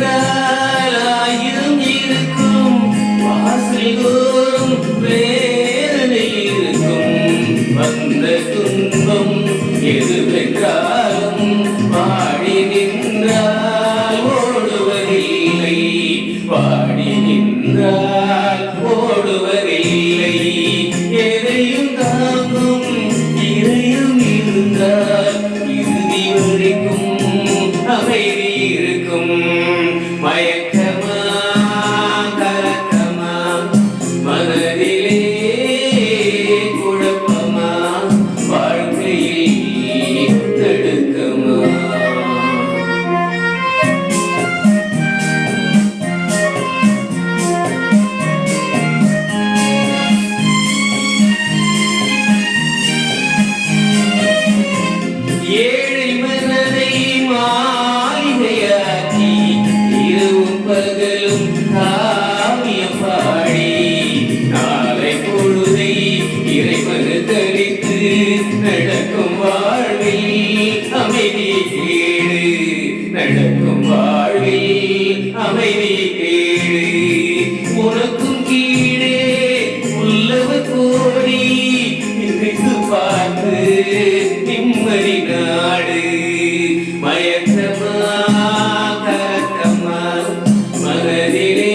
என்றால் ஆயிரம் இருக்கும் வாசல் தோறும் வேதனை இருக்கும் வந்த துன்பம் எதுவென்றாலும் பாடி நின்றால் ஓடுவதில்லை பாடி நின்றால் ஓடுவதில்லை எதையும் தாங்கும் இறையும் இருந்தால் இறுதி வரைக்கும் அமைதி இருக்கும் மயக்கமா கலக்கமா மனதிலே குழப்பமா வாழ்க்கையில் தடுக்கமா ஏழை மனதை மாளிகையாக்கி இரவும் பகலும் காவியம் பாடி நாளை பொழுதை இறைவனு கழித்து நடக்கும் வாழ்வில் அமைதி கேடு நடக்கும் வாழ்வில் அமைதி கேடு உனக்கும் கீழே உள்ளவர் கோடி நினைத்து பார்த்து நிம்மதி நாடு மயக்கமா கலக்கமா மனதிலே